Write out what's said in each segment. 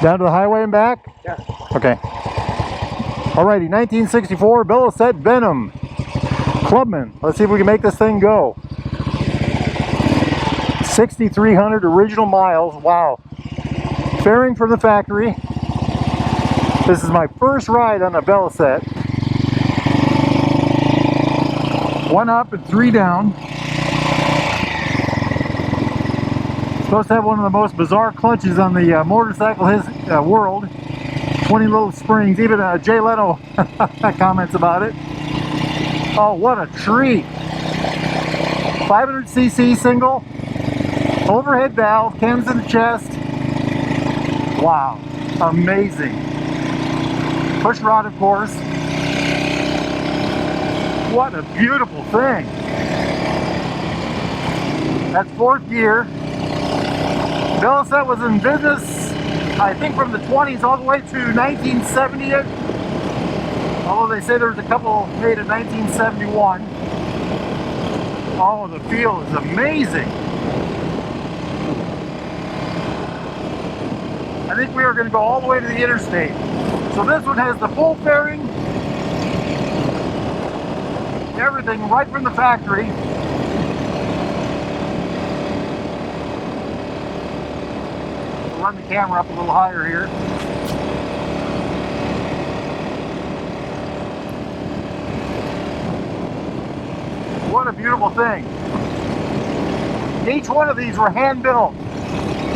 Down to the highway and back? Yeah. Okay. Alrighty, 1964 Velocette Venom. Clubman. Let's see if we can make this thing go. 6,300 original miles. Wow. Fairing from the factory. This is my first ride on a Velocette. 1 up and 3 down. Supposed to have one of the most bizarre clutches on the motorcycle world. 20 little springs. Even Jay Leno comments about it. Oh, what a treat. 500cc single. Overhead valve. Cams in the chest. Wow. Amazing. Push rod, of course. What a beautiful thing. That's 4th gear. Velocette was in business, I think, from the 20s all the way to 1970. Although they say there's a couple made in 1971. Oh, the feel is amazing. I think we are going to go all the way to the interstate. So this one has the full fairing, everything right from the factory. We'll run the camera up a little higher here. What a beautiful thing. Each one of these were hand built.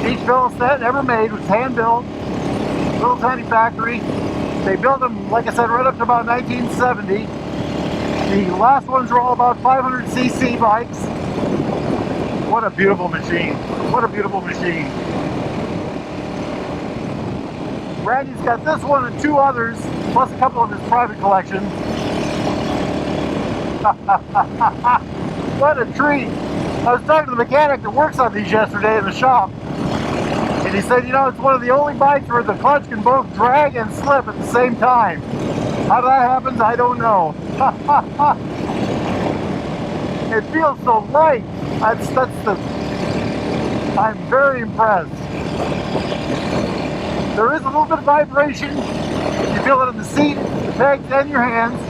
Each Velocette ever made was hand built. Little tiny factory. They built them, like I said, right up to about 1970. The last ones were all about 500cc bikes. What a beautiful machine. What a beautiful machine. Randy's got this one and 2 others, plus a couple of his private collection. What a treat. I was talking to the mechanic that works on these yesterday in the shop. And he said, you know, it's one of the only bikes where the clutch can both drag and slip at the same time. How that happens, I don't know. It feels so light. I'm very impressed. There is a little bit of vibration. You feel it in the seat, the pegs, and your hands.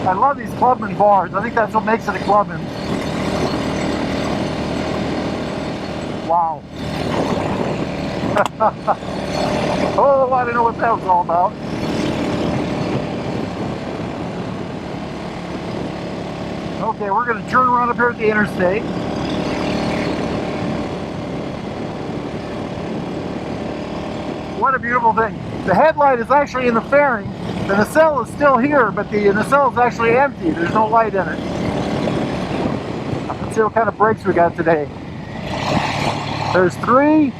I love these Clubman bars. I think that's what makes it a Clubman. Wow. Oh, I don't know what that was all about. Okay, we're going to turn around up here at the interstate. What a beautiful thing. The headlight is actually in the fairing. The nacelle is still here, but the nacelle is actually empty. There's no light in it. Let's see what kind of brakes we got today. There's 3,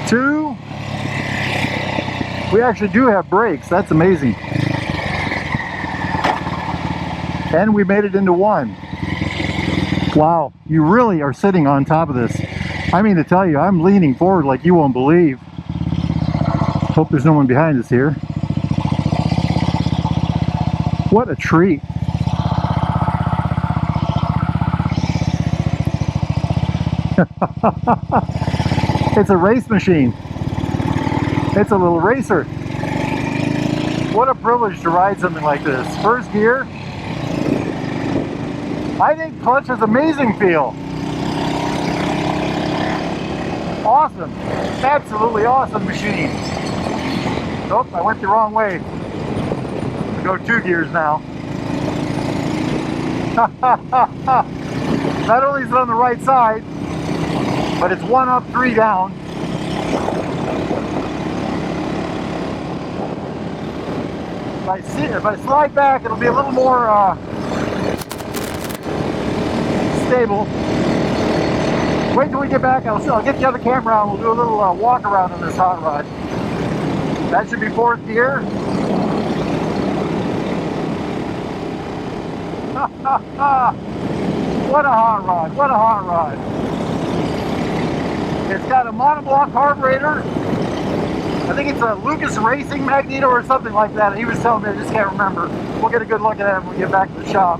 2. We actually do have brakes. That's amazing. And we made it into 1. Wow, you really are sitting on top of this. I mean to tell you, I'm leaning forward like you won't believe. Hope there's no one behind us here. What a treat. It's a race machine. It's a little racer. What a privilege to ride something like this. 1st gear. I think clutch has amazing feel. Awesome. Absolutely awesome machine. Nope, I went the wrong way. I go 2 gears now. Not only is it on the right side, but it's 1 up, 3 down. If I slide back, it'll be a little more stable. Wait till we get back. I'll get the other camera out and we'll do a little walk around on this hot rod. That should be 4th gear. What a hot rod. What a hot rod. It's got a monoblock carburetor. I think it's a Lucas Racing Magneto or something like that. He was telling me, I just can't remember. We'll get a good look at it when we get back to the shop.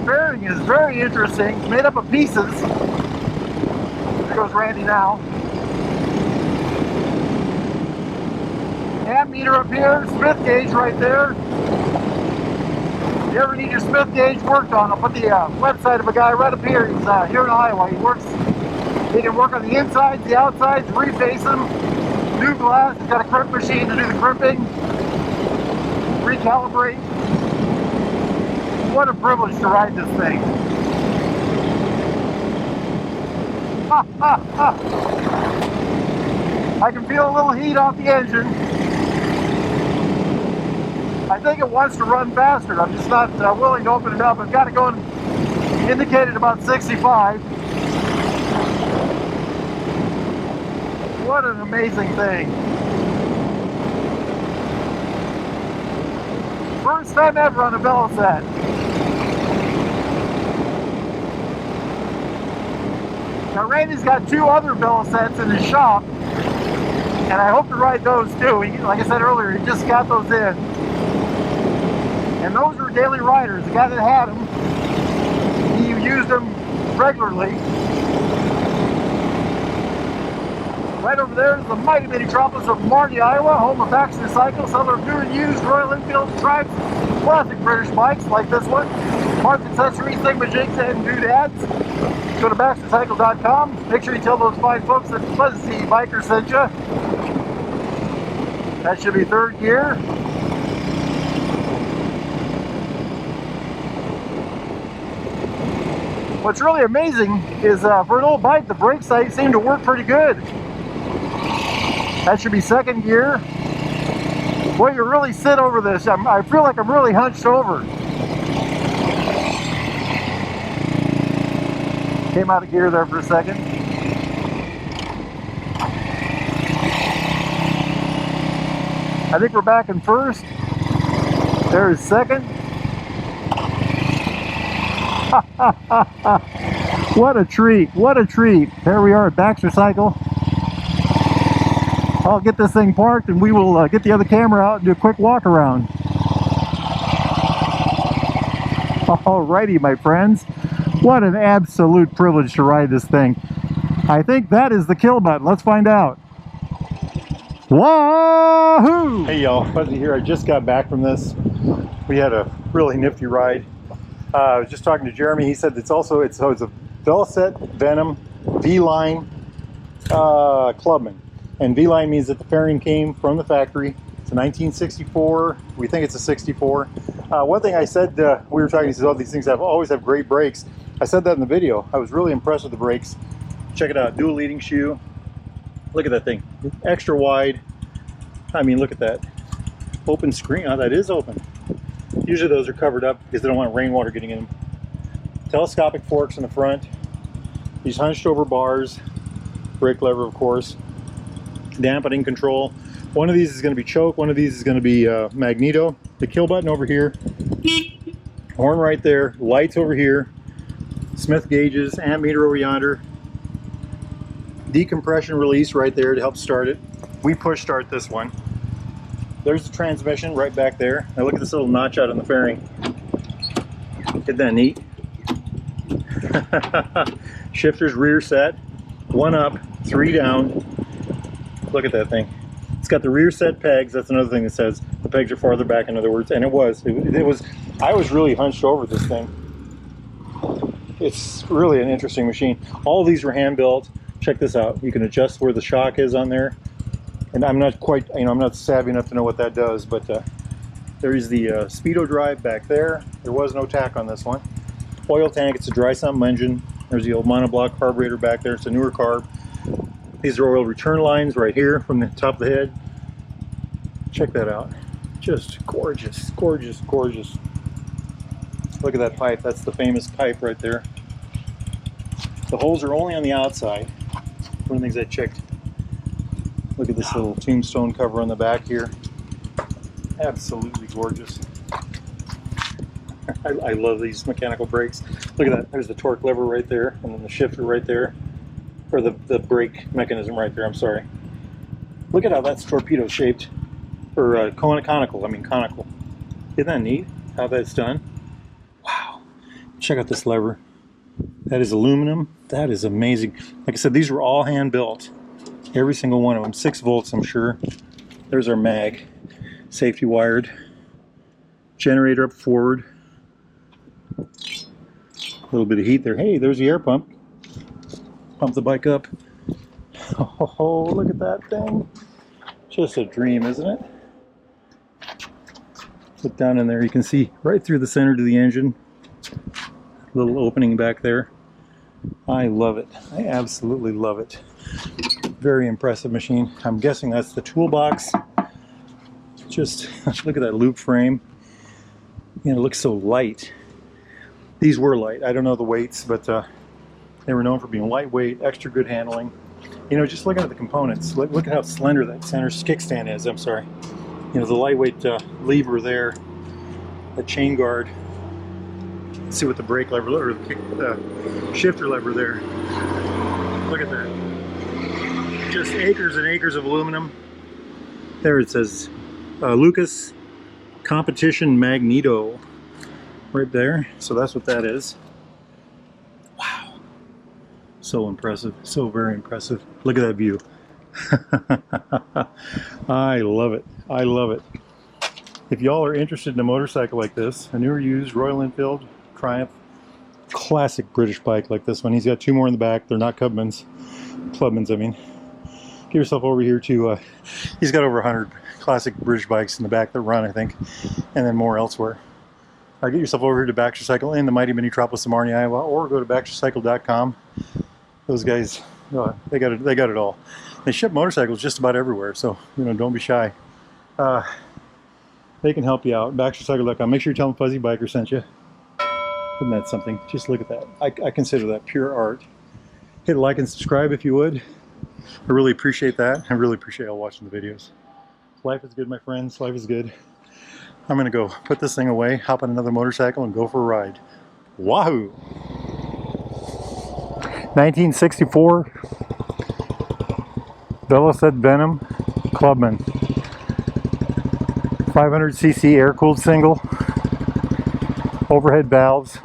bearing is very interesting. It's made up of pieces. There goes Randy now. Ammeter up here, Smith gauge right there. If you ever need your Smith gauge worked on, I'll put the website of a guy right up here. He's here in Iowa. He can work on the insides, the outsides, reface them, new glass. He's got a crimp machine to do the crimping, recalibrate. What a privilege to ride this thing. Ha, ha, ha. I can feel a little heat off the engine. I think it wants to run faster. I'm just not willing to open it up. I've got it going indicated about 65. What an amazing thing. First time ever on a Velocette. Now Randy's got 2 other Velocettes in his shop, and I hope to ride those too. Like I said earlier, he just got those in. And those were daily riders. The guy that had them, he used them regularly. Right over there is the mighty metropolis of Marty, Iowa, home of Baxter Cycle, seller of new and used Royal Enfield tribes, classic British bikes like this one, parts, accessories, thingamajigs, and doodads. Go to BaxterCycle.com. Make sure you tell those fine folks that Fuzzy Biker sent you. That should be 3rd gear. What's really amazing is for an old bike, the brake sight seemed to work pretty good. That should be 2nd gear. Boy, you really sit over this. I feel like I'm really hunched over. Came out of gear there for a second. I think we're back in 1st. There's 2nd. What a treat, what a treat. There we are at Baxter Cycle. I'll get this thing parked and we will get the other camera out and do a quick walk around. Alrighty, my friends. What an absolute privilege to ride this thing. I think that is the kill button. Let's find out. Wahoo! Hey y'all, Fuzzy here. I just got back from this. We had a really nifty ride. I was just talking to Jeremy. He said it's a Velocette, Venom, Veeline, Clubman. And Veeline means that the fairing came from the factory. It's a 1964. We think it's a 64. One thing I said, we were talking, he says, oh, these things always have great brakes. I said that in the video. I was really impressed with the brakes. Check it out, dual leading shoe. Look at that thing, extra wide. I mean, look at that. Open screen, oh, that is open. Usually those are covered up because they don't want rainwater getting in them. Telescopic forks in the front. These hunched over bars. Brake lever, of course. Dampening control. One of these is going to be choke. One of these is going to be magneto. The kill button over here. Horn right there. Lights over here. Smith gauges. Ammeter over yonder. Decompression release right there to help start it. We push start this one. There's the transmission right back there. Now look at this little notch out on the fairing. Isn't that neat? Shifters rear set. 1 up, 3 down. Look at that thing. It's got the rear set pegs. That's another thing that says the pegs are farther back, in other words. And it was. I was really hunched over this thing. It's really an interesting machine. All these were hand built. Check this out. You can adjust where the shock is on there. And I'm not quite, I'm not savvy enough to know what that does, but there's the speedo drive back there. There was no tack on this one. Oil tank, it's a dry sump engine. There's the old monoblock carburetor back there. It's a newer carb. These are oil return lines right here from the top of the head. Check that out. Just gorgeous, gorgeous, gorgeous. Look at that pipe. That's the famous pipe right there. The holes are only on the outside. One of the things I checked. Look at this little tombstone cover on the back here. Absolutely gorgeous. I love these mechanical brakes. Look at that. There's the torque lever right there, and then the shifter right there. Or the brake mechanism right there, I'm sorry. Look at how that's torpedo shaped. Or conical. Isn't that neat how that's done? Wow. Check out this lever. That is aluminum. That is amazing. Like I said, these were all hand built. Every single one of them. 6 volts, I'm sure. There's our mag. Safety wired. Generator up forward. A little bit of heat there. Hey, there's the air pump. Pump the bike up. Oh, look at that thing. Just a dream, isn't it? Look down in there. You can see right through the center to the engine. Little opening back there. I love it. I absolutely love it. Very impressive machine. I'm guessing that's the toolbox. Just look at that loop frame. You know, it looks so light. These were light. I don't know the weights, but they were known for being lightweight, extra good handling. You know, just looking at the components, look at how slender that center kickstand is. I'm sorry. You know, the lightweight lever there, the chain guard. Let's see what the brake lever or the shifter lever there. Look at that. Just acres and acres of aluminum. There it says Lucas Competition Magneto right there. So that's what that is. Wow. So impressive. So very impressive. Look at that view. I love it. I love it. If y'all are interested in a motorcycle like this, a new or used Royal Enfield Triumph, classic British bike like this one. He's got 2 more in the back. They're not Clubmans, I mean. Get yourself over here to, he's got over 100 classic British bikes in the back that run, I think, and then more elsewhere. Get yourself over here to Baxter Cycle in the mighty Minneapolis, Marnie, Iowa, or go to baxtercycle.com. Those guys, they got it all. They ship motorcycles just about everywhere, so you know, don't be shy. They can help you out. Baxtercycle.com. Make sure you tell them Fuzzy Biker sent you. Isn't that something? Just look at that. I consider that pure art. Hit like and subscribe if you would. I really appreciate that. I really appreciate y'all watching the videos. Life is good, my friends. Life is good. I'm gonna go put this thing away, hop on another motorcycle, and go for a ride. Wahoo! 1964 Velocette Venom Clubman. 500cc air-cooled single. Overhead valves.